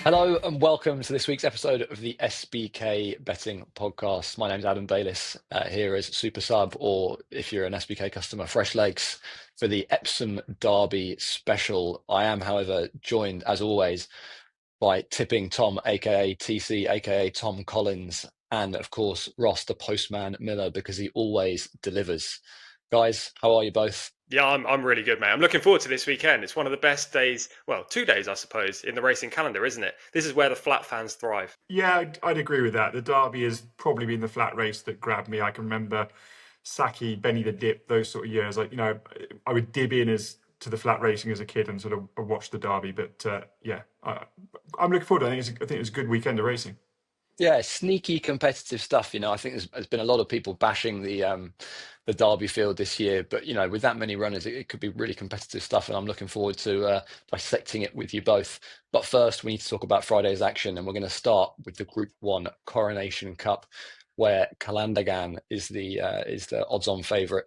Hello and welcome to this week's episode of the SBK Betting Podcast. My name's Adam Bayliss, here as Super Sub, or if you're an SBK customer, Fresh Legs, for the Epsom Derby special. I am, however, joined as always by Tipping Tom, aka TC, aka Tom Collins, and of course Ross, the Postman Miller, because he always delivers. Guys, how are you both? Yeah, I'm really good, mate. I'm looking forward to this weekend. It's one of the best days, well, 2 days, I suppose, in the racing calendar, isn't it? This is where the flat fans thrive. Yeah, I'd agree with that. The Derby has probably been the flat race that grabbed me. I can remember Saki, Benny the Dip, those sort of years. I would dib in as to the flat racing as a kid and sort of watch the Derby. But I'm looking forward to it. I think it's a good weekend of racing. Yeah, sneaky competitive stuff. I think there's been a lot of people bashing the Derby field this year, but with that many runners, it could be really competitive stuff, and I'm looking forward to dissecting it with you both. But first, we need to talk about Friday's action, and we're going to start with the Group One Coronation Cup, where Calandagan is the odds-on favourite.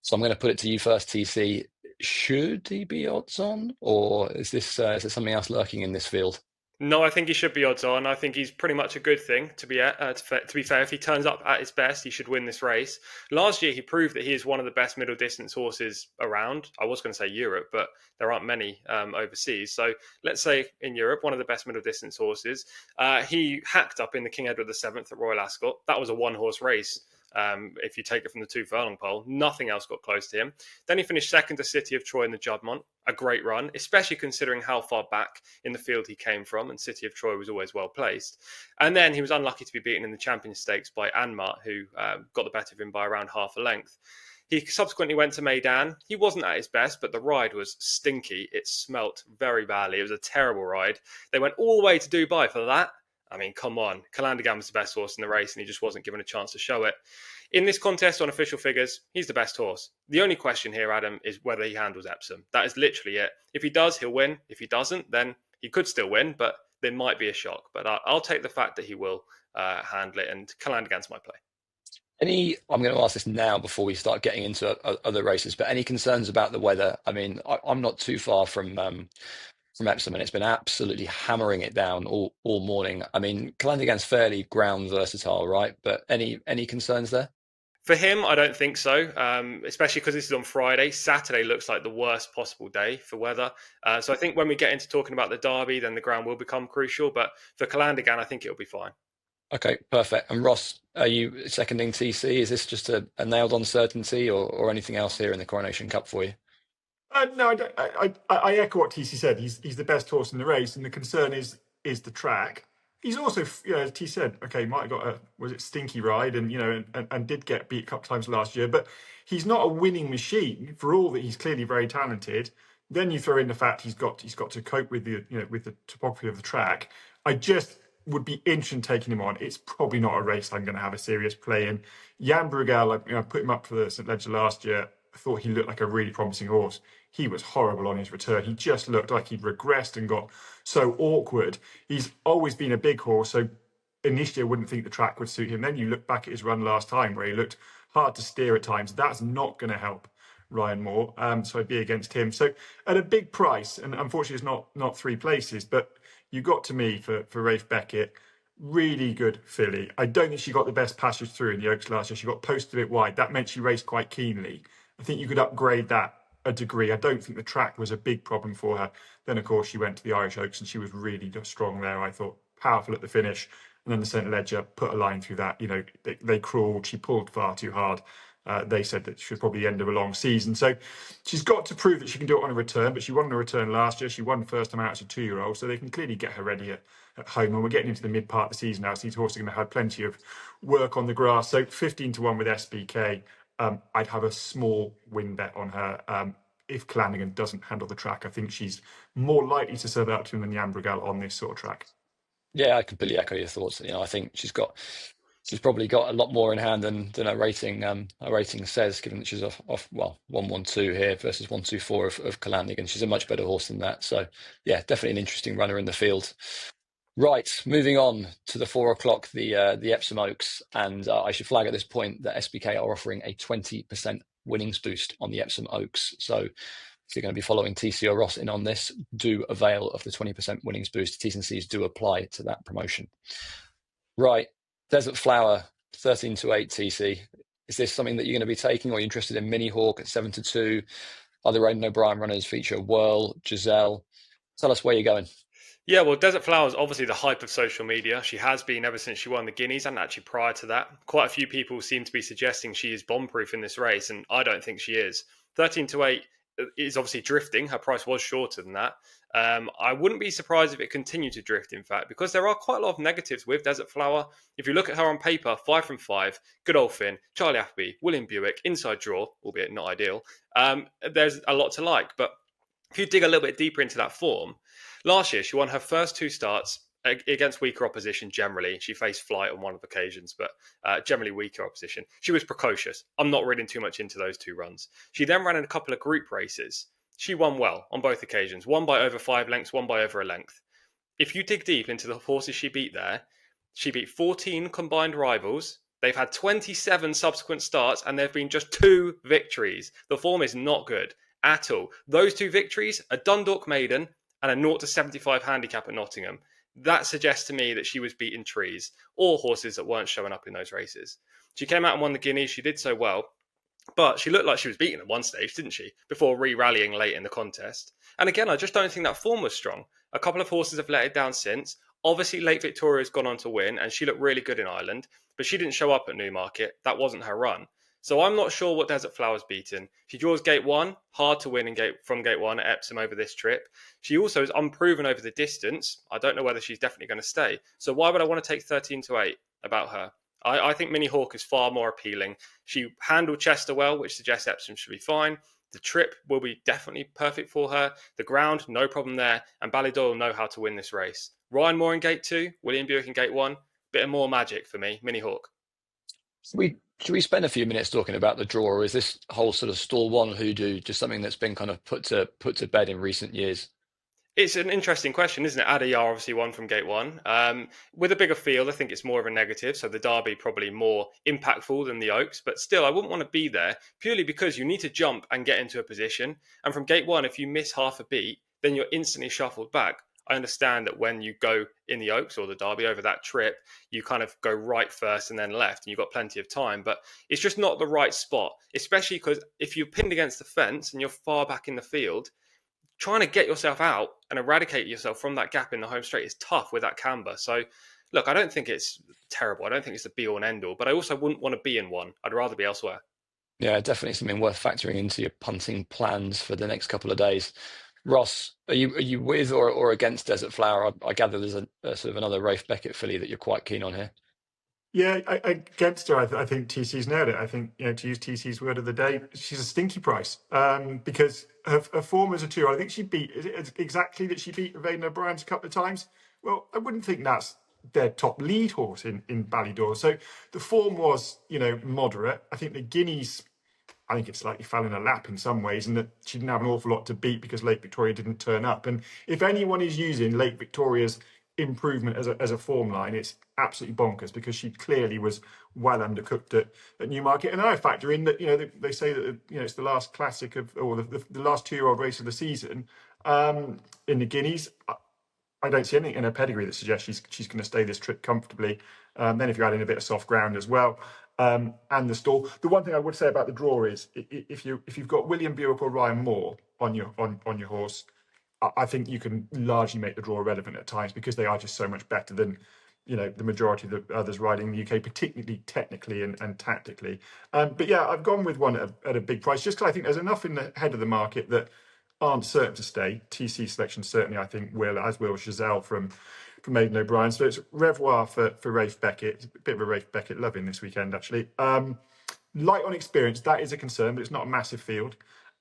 So I'm going to put it to you first, TC. Should he be odds-on, or is there something else lurking in this field? No, I think he should be odds on. I think he's pretty much a good thing to be fair. If he turns up at his best, he should win this race. Last year, he proved that he is one of the best middle distance horses around. I was going to say Europe, but there aren't many overseas. So let's say in Europe, one of the best middle distance horses. He hacked up in the King Edward VII at Royal Ascot. That was a one-horse race. If you take it from the 2 furlong pole, nothing else got close to him. Then he finished second to City of Troy in the Juddmonte, a great run, especially considering how far back in the field he came from, and City of Troy was always well placed. And then he was unlucky to be beaten in the Champion Stakes by Anmart, who got the better of him by around half a length. He subsequently went to Meydan. He wasn't at his best, but the ride was stinky. It smelt very badly. It was a terrible ride. They went all the way to Dubai for that. I mean, come on. Calandagan was the best horse in the race, and he just wasn't given a chance to show it. In this contest, on official figures, he's the best horse. The only question here, Adam, is whether he handles Epsom. That is literally it. If he does, he'll win. If he doesn't, then he could still win, but there might be a shock. But I'll take the fact that he will handle it, and Calandagan's my play. I'm going to ask this now before we start getting into other races, but any concerns about the weather? I mean, I'm not too far from Epsom, and it's been absolutely hammering it down all morning. I mean, Calandagan's fairly ground versatile, right? But any concerns there? For him, I don't think so, especially because this is on Friday. Saturday looks like the worst possible day for weather. So I think when we get into talking about the Derby, then the ground will become crucial. But for Calandagan, I think it'll be fine. Okay, perfect. And Ross, are you seconding TC? Is this just a nailed-on certainty, or anything else here in the Coronation Cup for you? No, I, don't, I echo what TC said. He's the best horse in the race, and the concern is the track. He's also, as T said, okay, might have got a stinky ride, and did get beat a couple of times last year, but he's not a winning machine for all that he's clearly very talented. Then you throw in the fact he's got to cope with the topography of the track. I just would be interested in taking him on. It's probably not a race I'm going to have a serious play in. Jan Brugal, I put him up for the St. Leger last year. I thought he looked like a really promising horse. He was horrible on his return. He just looked like he'd regressed and got so awkward. He's always been a big horse, so initially I wouldn't think the track would suit him. Then you look back at his run last time where he looked hard to steer at times. That's not going to help Ryan Moore, so I'd be against him. So at a big price, and unfortunately it's not 3 places, but you got to me for Rafe Beckett. Really good filly. I don't think she got the best passage through in the Oaks last year. She got posted a bit wide. That meant she raced quite keenly. I think you could upgrade that a degree. I don't think the track was a big problem for her. Then, of course, she went to the Irish Oaks and she was really strong there. I thought powerful at the finish. And then the St. Leger put a line through that. They crawled. She pulled far too hard. They said that she was probably the end of a long season. So she's got to prove that she can do it on a return, but she won a return last year. She won first time out as a 2-year-old, so they can clearly get her ready at home. And we're getting into the mid part of the season now, so these horses are going to have plenty of work on the grass. So 15-1 with SBK. I'd have a small win bet on her. If Calandagan doesn't handle the track, I think she's more likely to serve out to him than Jan Brugal on this sort of track. Yeah, I completely echo your thoughts. I think she's probably got a lot more in hand than her rating says, given that she's off 112 here versus 124 of Calandagan. She's a much better horse than that. So yeah, definitely an interesting runner in the field. Right, moving on to the 4 o'clock, the Epsom Oaks, and I should flag at this point that SBK are offering a 20% winnings boost on the Epsom Oaks. So if you're going to be following TC or Ross in on this, do avail of the 20% winnings boost. T's and C's do apply to that promotion. Right, Desert Flower, 13-8 TC. Is this something that you're going to be taking, or are you interested in Mini Hawk at 7-2? Other Aidan O'Brien runners feature Whirl, Giselle. Tell us where you're going. Yeah, well, Desert Flower is obviously the hype of social media. She has been ever since she won the Guineas, and actually prior to that. Quite a few people seem to be suggesting she is bomb-proof in this race, and I don't think she is. 13-8 is obviously drifting. Her price was shorter than that. I wouldn't be surprised if it continued to drift, in fact, because there are quite a lot of negatives with Desert Flower. If you look at her on paper, 5 from 5, good old Finn, Charlie Appleby, William Buick, inside draw, albeit not ideal. There's a lot to like, but if you dig a little bit deeper into that form, last year she won her first 2 starts against weaker opposition generally. She faced Flight on one of the occasions, but generally weaker opposition. She was precocious. I'm not reading too much into those 2 runs. She then ran in a couple of group races. She won well on both occasions, one by over 5 lengths, one by over a length. If you dig deep into the horses she beat there, she beat 14 combined rivals. They've had 27 subsequent starts, and there have been just 2 victories. The form is not good at all. Those 2 victories, a Dundalk Maiden and a 0-75 handicap at Nottingham. That suggests to me that she was beating trees or horses that weren't showing up in those races. She came out and won the Guineas. She did so well. But she looked like she was beaten at one stage, didn't she? Before re-rallying late in the contest. And again, I just don't think that form was strong. A couple of horses have let it down since. Obviously, Late Victoria's gone on to win, and she looked really good in Ireland. But she didn't show up at Newmarket. That wasn't her run. So I'm not sure what Desert Flower's beaten. She draws gate 1, hard to win from gate 1 at Epsom over this trip. She also is unproven over the distance. I don't know whether she's definitely going to stay. So why would I want to take 13-8 about her? I think Mini Hawk is far more appealing. She handled Chester well, which suggests Epsom should be fine. The trip will be definitely perfect for her. The ground, no problem there. And Ballydoyle know how to win this race. Ryan Moore in gate 2, William Buick in gate 1. Bit of more magic for me, Mini Hawk. Should we spend a few minutes talking about the draw, or is this whole sort of stall 1 hoodoo just something that's been kind of put to bed in recent years? It's an interesting question, isn't it? Adayar obviously won from gate 1. With a bigger field, I think it's more of a negative. So the Derby probably more impactful than the Oaks. But still, I wouldn't want to be there purely because you need to jump and get into a position. And from gate 1, if you miss half a beat, then you're instantly shuffled back. I understand that when you go in the Oaks or the Derby over that trip, you kind of go right first and then left, and you've got plenty of time. But it's just not the right spot, especially because if you're pinned against the fence and you're far back in the field, trying to get yourself out and eradicate yourself from that gap in the home straight is tough with that camber. So, look, I don't think it's terrible. I don't think it's the be-all and end-all, but I also wouldn't want to be in one. I'd rather be elsewhere. Yeah, definitely something worth factoring into your punting plans for the next couple of days. Ross, are you with or against Desert Flower? I gather there's a sort of another Rafe Beckett filly that you're quite keen on here. Yeah, against her, I think TC's nailed it. I think, to use TC's word of the day, she's a stinky price because her form as a 2, I think she beat, is it exactly that she beat Aidan O'Brien's a couple of times? Well, I wouldn't think that's their top lead horse in Ballydoyle. So the form was, moderate. I think the Guineas, I think it slightly fell in her lap in some ways, and that she didn't have an awful lot to beat because Lake Victoria didn't turn up. And if anyone is using Lake Victoria's improvement as a form line, it's absolutely bonkers because she clearly was well undercooked at Newmarket. And I factor in that they say that it's the last classic or the last 2-year-old race of the season in the Guineas. I don't see anything in her pedigree that suggests she's going to stay this trip comfortably. Then if you add in a bit of soft ground as well, and the stall. The one thing I would say about the draw is if you've got William Buick or Ryan Moore on your horse, I think you can largely make the draw relevant at times because they are just so much better than the majority of the others riding in the UK, particularly technically and tactically. But yeah, I've gone with one at a big price just because I think there's enough in the head of the market that aren't certain to stay. TC selection certainly, I think, will Giselle from Aidan O'Brien. So it's revoir for Rafe Beckett. It's a bit of a Rafe Beckett loving this weekend, actually. Light on experience, that is a concern, but it's not a massive field.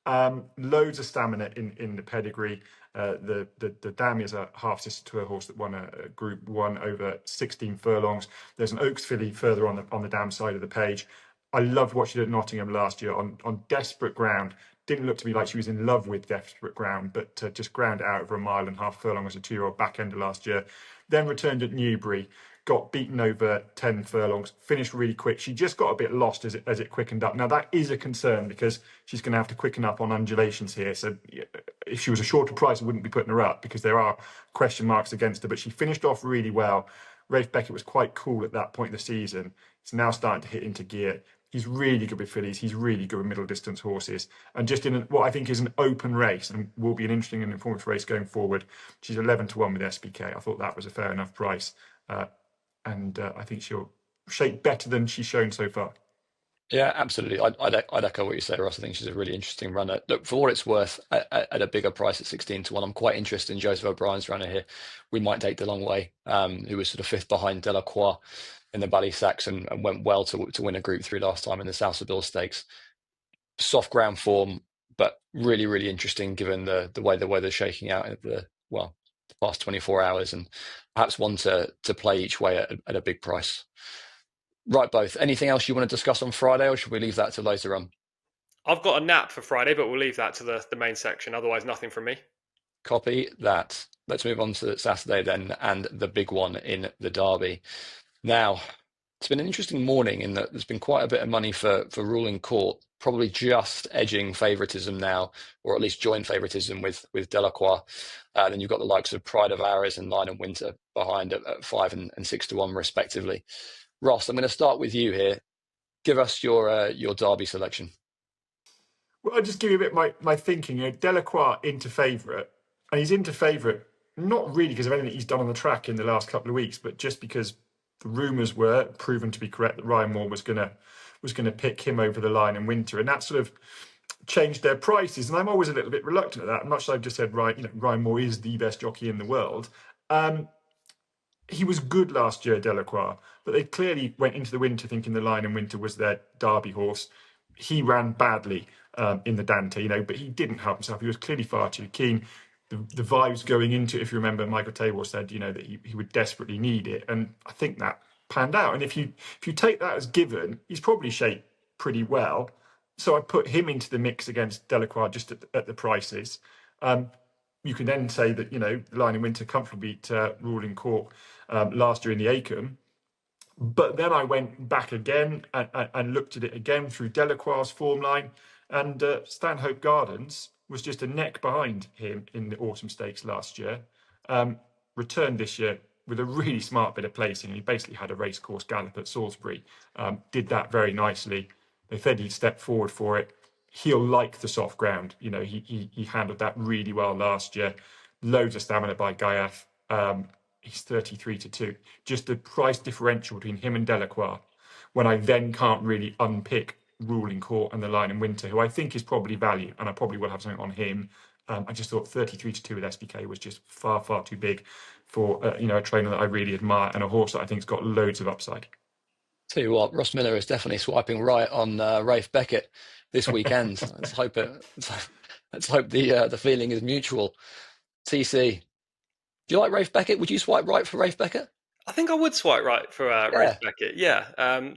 Loads of stamina in the pedigree. The Dami is a half sister to a horse that won a Group 1 over 16 furlongs. There's an Oaks filly further on the Dam side of the page. I loved what she did at Nottingham last year on desperate ground. Didn't look to me like she was in love with desperate ground, but just ground out over a 1.5 mile furlong as a 2-year-old back end of last year. Then returned at Newbury. got beaten over 10 furlongs, finished really quick. She just got a bit lost as it quickened up. Now, that is a concern because she's going to have to quicken up on undulations here. So if she was a shorter price, I wouldn't be putting her up because there are question marks against her. But she finished off really well. Rafe Beckett was quite cool at that point in the season. It's now starting to hit into gear. He's really good with fillies. He's really good with middle distance horses. And just in what I think is an open race and will be an interesting and informative race going forward, she's 11-1 with SBK. I thought that was a fair enough price. And I think she'll shape better than she's shown so far. Yeah, absolutely. I'd echo what you say, Ross. I think she's a really interesting runner. Look, for what it's worth, at a bigger price at 16-1, I'm quite interested in Joseph O'Brien's runner here. We might take the long way, who was sort of fifth behind Delacroix in the Ballysacks and went well to win a Group 3 last time in the South Seville Stakes. Soft ground form, but really, really interesting given the way the weather's shaking out in the past 24 hours, and perhaps one to play each way at a big price. Right, both. Anything else you want to discuss on Friday, or should we leave that to later on? I've got a nap for Friday, but we'll leave that to the main section. Otherwise, nothing from me. Copy that. Let's move on to Saturday then, and the big one in the Derby. Now, it's been an interesting morning in that there's been quite a bit of money for Ruling Court, probably just edging favouritism now, or at least joint favouritism with Delacroix. Then you've got the likes of Pride of Arras and Line and Winter behind at 5 and 6-1 respectively. Ross, I'm going to start with you here. Give us your Derby selection. Well, I'll just give you a bit my thinking. Delacroix into favourite, and he's into favourite not really because of anything he's done on the track in the last couple of weeks, but just because the rumours were proven to be correct that Ryan Moore was going to pick him over the Line in Winter, and that sort of changed their prices. And I'm always a little bit reluctant at that. Much as I've just said, Ryan Moore is the best jockey in the world. He was good last year, Delacroix, but they clearly went into the winter thinking the Line in Winter was their Derby horse. He ran badly in the Dante, but he didn't help himself. He was clearly far too keen. The vibes going into it, if you remember, Michael Tabor said, that he would desperately need it, and I think that panned out. And if you take that as given, he's probably shaped pretty well. So I put him into the mix against Delacroix just at the prices. You can then say that, the Line in Winter comfortably beat Ruling Court last year in the Acomb. But then I went back again and looked at it again through Delacroix's form line. And Stanhope Gardens was just a neck behind him in the Autumn Stakes last year. Returned this year with a really smart bit of placing. He basically had a racecourse gallop at Salisbury. Did that very nicely. They said he'd step forward for it. He'll like the soft ground. He handled that really well last year. Loads of stamina by Gaiath. He's 33-2. Just the price differential between him and Delacroix, when I then can't really unpick Ruling Court and the Line in Winter, who I think is probably value, and I probably will have something on him. I just thought 33-2 with SBK was just far, far too big for a trainer that I really admire and a horse that I think has got loads of upside. Tell you what, Ross Miller is definitely swiping right on Rafe Beckett this weekend. Let's hope the feeling is mutual. TC, do you like Rafe Beckett? Would you swipe right for Rafe Beckett? I think I would swipe right for Rafe Beckett. Yeah,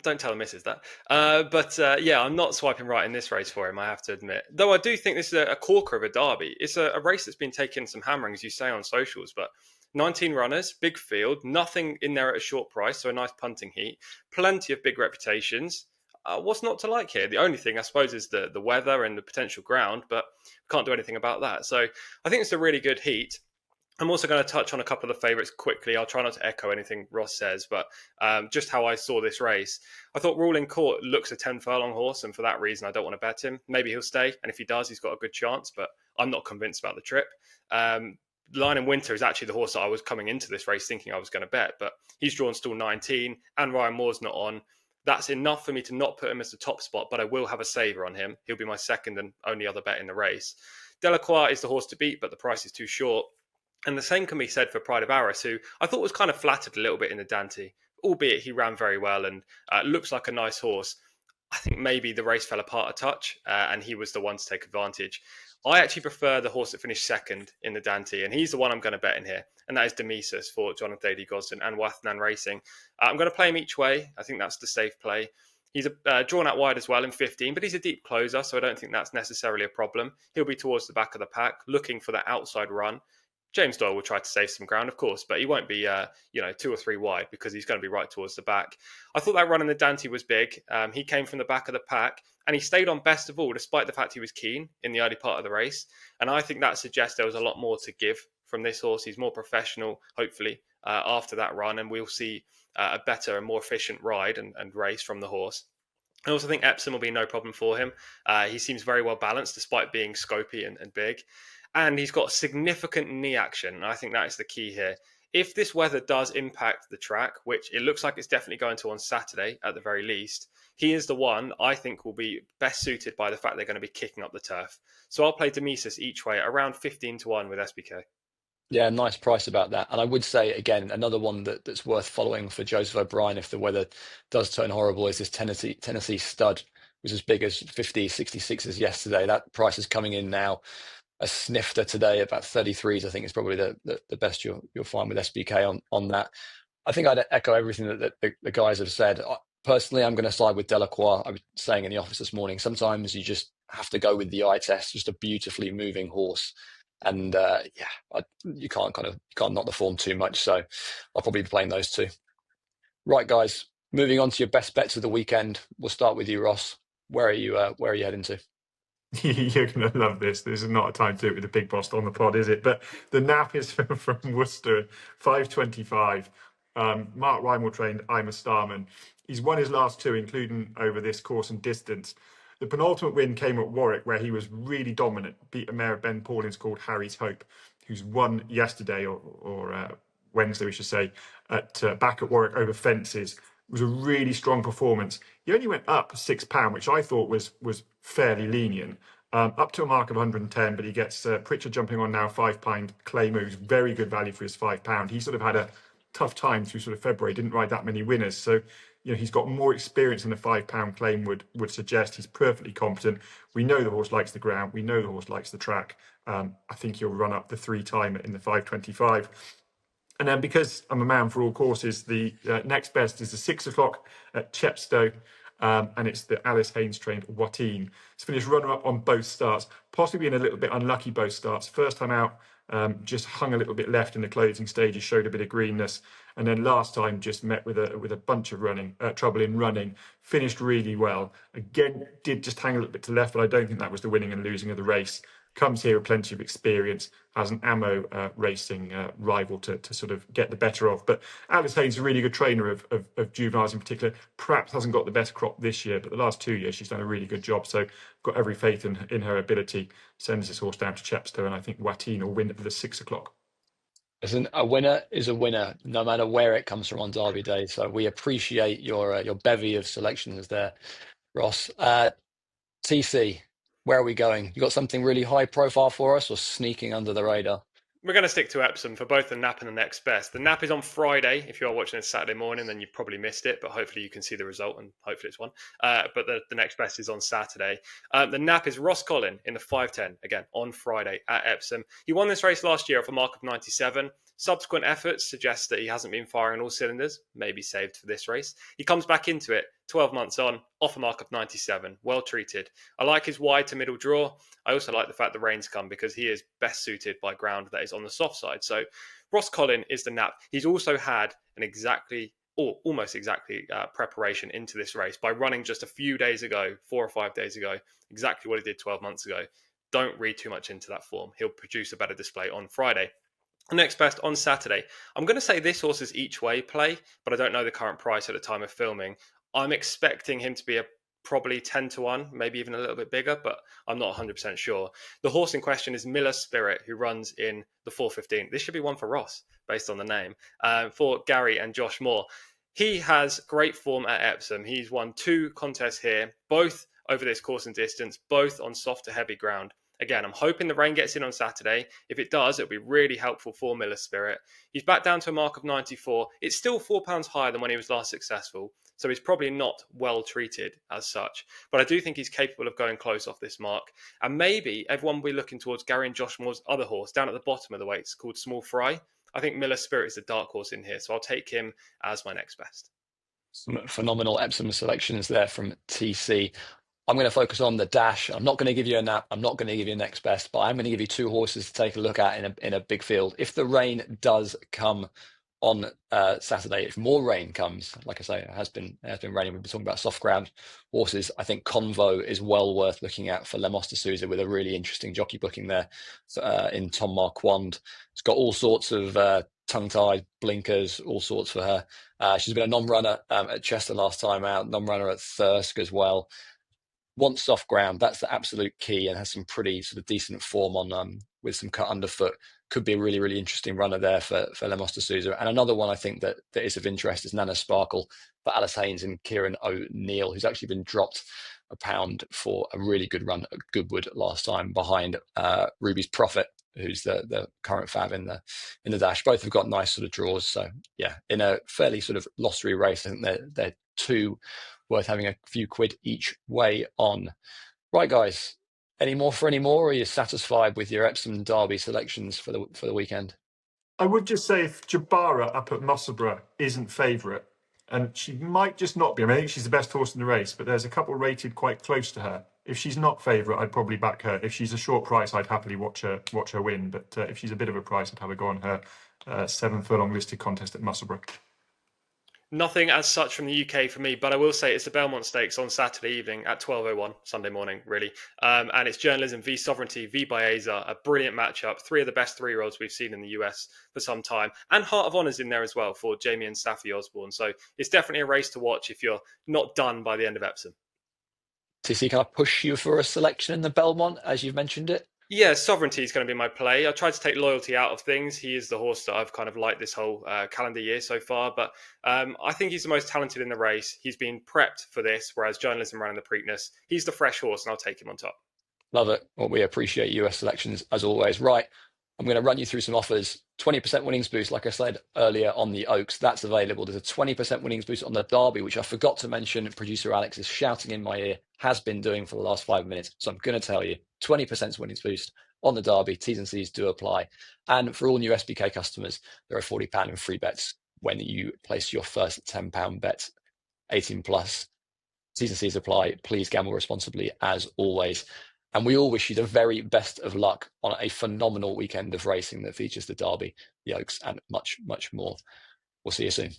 don't tell the missus that. But I'm not swiping right in this race for him, I have to admit. Though I do think this is a corker of a derby. It's a race that's been taking some hammering, as you say, on socials, but 19 runners, big field, nothing in there at a short price, so a nice punting heat, plenty of big reputations. What's not to like here? The only thing, I suppose, is the weather and the potential ground, but can't do anything about that. So I think it's a really good heat. I'm also going to touch on a couple of the favourites quickly. I'll try not to echo anything Ross says, but just how I saw this race. I thought Ruling Court looks a 10 furlong horse, and for that reason, I don't want to bet him. Maybe he'll stay, and if he does, he's got a good chance, but I'm not convinced about the trip. Line in Winter is actually the horse that I was coming into this race thinking I was going to bet, but he's drawn still 19, and Ryan Moore's not on. That's enough for me to not put him as the top spot, but I will have a saver on him. He'll be my second and only other bet in the race. Delacroix is the horse to beat, but the price is too short. And the same can be said for Pride of Arras, who I thought was kind of flattered a little bit in the Dante, albeit he ran very well and looks like a nice horse. I think maybe the race fell apart a touch and he was the one to take advantage. I actually prefer the horse that finished second in the Dante, and he's the one I'm going to bet in here, and that is Demesis for Jonathan Daly Gosden and Wathnan Racing. I'm going to play him each way. I think that's the safe play. He's drawn out wide as well in 15, but he's a deep closer, so I don't think that's necessarily a problem. He'll be towards the back of the pack, looking for that outside run. James Doyle will try to save some ground, of course, but he won't be, 2 or 3 wide because he's going to be right towards the back. I thought that run in the Dante was big. He came from the back of the pack and he stayed on best of all, despite the fact he was keen in the early part of the race. And I think that suggests there was a lot more to give from this horse. He's more professional, hopefully, after that run, and we'll see a better and more efficient ride and race from the horse. I also think Epsom will be no problem for him. He seems very well balanced despite being scopy and big. And he's got significant knee action. And I think that is the key here. If this weather does impact the track, which it looks like it's definitely going to on Saturday at the very least, he is the one I think will be best suited by the fact they're going to be kicking up the turf. So I'll play Demesis each way around 15-1 with SBK. Yeah, nice price about that. And I would say, again, another one that's worth following for Joseph O'Brien if the weather does turn horrible is this Tennessee stud, which is as big as 50, 66s yesterday. That price is coming in now. A snifter today, about 33s, I think is probably the best you'll find with SBK on that. I think I'd echo everything that the guys have said. Personally, I'm going to side with Delacroix. I was saying in the office this morning, sometimes you just have to go with the eye test, just a beautifully moving horse. And you can't knock the form too much. So I'll probably be playing those two. Right, guys, moving on to your best bets of the weekend. We'll start with you, Ross. Where are you heading to? You're going to love this. This is not a time to do it with the big boss on the pod, is it? But the nap is from Worcester, 5:25. Mark Rymel trained I'm a Starman. He's won his last 2, including over this course and distance. The penultimate win came at Warwick, where he was really dominant, beat a mare of Ben Paulin's called Harry's Hope, who's won yesterday or Wednesday, we should say, at back at Warwick over fences. It was a really strong performance. He only went up £6, which I thought was fairly lenient, up to a mark of 110. But he gets Pritchard jumping on now, £5 Clay Moves, very good value for his £5. He sort of had a tough time through sort of February, didn't ride that many winners. So, he's got more experience than a £5 claim would suggest. He's perfectly competent. We know the horse likes the ground. We know the horse likes the track. I think he'll run up the 3-time in the 5:25. And then because I'm a man for all courses, the next best is the 6 o'clock at Chepstow. And it's the Alice Haynes trained Watine. It's finished runner-up on both starts, possibly been a little bit unlucky both starts. First time out, just hung a little bit left in the closing stages, showed a bit of greenness. And then last time just met with a bunch of trouble in running, finished really well. Again, did just hang a little bit to the left, but I don't think that was the winning and losing of the race. Comes here with plenty of experience, has an ammo racing rival to sort of get the better of. But Alice Haynes is a really good trainer of juveniles in particular. Perhaps hasn't got the best crop this year, but the last 2 years she's done a really good job. So got every faith in her ability. Sends this horse down to Chepstow, and I think Watine will win at the 6 o'clock. Listen, a winner is a winner, no matter where it comes from on Derby Day. So we appreciate your bevy of selections there, Ross. TC, where are we going? You got something really high profile for us, or sneaking under the radar? We're going to stick to Epsom for both the NAP and the next best. The NAP is on Friday. If you are watching this Saturday morning, then you've probably missed it, but hopefully you can see the result and hopefully it's one. But the next best is on Saturday. The NAP is Ross Collin in the 5:10, again, on Friday at Epsom. He won this race last year off a mark of 97. Subsequent efforts suggest that he hasn't been firing all cylinders, maybe saved for this race. He comes back into it 12 months on, off a mark of 97, well treated. I like his wide to middle draw. I also like the fact the rain's come because he is best suited by ground that is on the soft side. So Ross Collin is the NAP. He's also had almost exactly preparation into this race by running just a few days ago, 4 or 5 days ago, exactly what he did 12 months ago. Don't read too much into that form. He'll produce a better display on Friday. Next best on Saturday. I'm going to say this horse is each way play, but I don't know the current price at the time of filming. I'm expecting him to be a probably 10-1, maybe even a little bit bigger, but I'm not 100% sure. The horse in question is Miller Spirit, who runs in the 4:15. This should be one for Ross, based on the name, for Gary and Josh Moore. He has great form at Epsom. He's won 2 contests here, both over this course and distance, both on soft to heavy ground. Again, I'm hoping the rain gets in on Saturday. If it does, it'll be really helpful for Miller Spirit. He's back down to a mark of 94. It's still £4 higher than when he was last successful, so he's probably not well treated as such. But I do think he's capable of going close off this mark. And maybe everyone will be looking towards Gary and Josh Moore's other horse down at the bottom of the weights called Small Fry. I think Miller Spirit is the dark horse in here, so I'll take him as my next best. Some phenomenal Epsom selections there from TC. I'm going to focus on the dash. I'm not going to give you a nap. I'm not going to give you a next best, but I'm going to give you two horses to take a look at in a big field. If the rain does come on Saturday, if more rain comes, like I say, it has been raining. We've been talking about soft ground horses. I think Convo is well worth looking at for Lemos de Souza, with a really interesting jockey booking there in Tom Marquand. It's got all sorts of tongue-tied blinkers, all sorts for her. She's been a non-runner at Chester last time out, non-runner at Thirsk as well. Wants soft ground, that's the absolute key, and has some pretty sort of decent form on with some cut underfoot. Could be a really, really interesting runner there for Lemos de Souza. And another one I think that is of interest is Nana Sparkle for Alice Haynes and Kieran O'Neill, who's actually been dropped £1 for a really good run at Goodwood last time behind Ruby's Prophet, who's the current fav in the dash. Both have got nice sort of draws. So yeah, in a fairly sort of lottery race, I think they're two worth having a few quid each way on. Right, guys, any more, or are you satisfied with your Epsom Derby selections for the weekend? I would just say, if Jabara up at Musselburgh isn't favourite, and she might just not be. I mean, I think she's the best horse in the race, but there's a couple rated quite close to her. If she's not favourite, I'd probably back her. If she's a short price, I'd happily watch her win. But if she's a bit of a price, I'd have a go on her 7 furlong listed contest at Musselburgh. Nothing as such from the UK for me, but I will say it's the Belmont Stakes on Saturday evening at 12:01, Sunday morning, really. And it's Journalism v Sovereignty v Baeza, a brilliant matchup. 3 of the best 3-year-olds we've seen in the US for some time. And Heart of Honour's in there as well for Jamie and Staffy Osborne. So it's definitely a race to watch if you're not done by the end of Epsom. TC, can I push you for a selection in the Belmont, as you've mentioned it? Yeah, Sovereignty is going to be my play. I tried to take Loyalty out of things. He is the horse that I've kind of liked this whole calendar year so far, but I think he's the most talented in the race. He's been prepped for this, whereas Journalism ran in the Preakness. He's the fresh horse, and I'll take him on top. Love it. Well, we appreciate US selections as always. Right, I'm going to run you through some offers. 20% winnings boost, like I said earlier, on the Oaks. That's available. There's a 20% winnings boost on the Derby, which I forgot to mention. Producer Alex is shouting in my ear, has been doing for the last 5 minutes. So I'm going to tell you, 20% winnings boost on the Derby. T's and C's do apply. And for all new SBK customers, there are £40 in free bets when you place your first £10 bet. 18 plus. T's and C's apply. Please gamble responsibly, as always. And we all wish you the very best of luck on a phenomenal weekend of racing that features the Derby, the Oaks, and much, much more. We'll see you soon.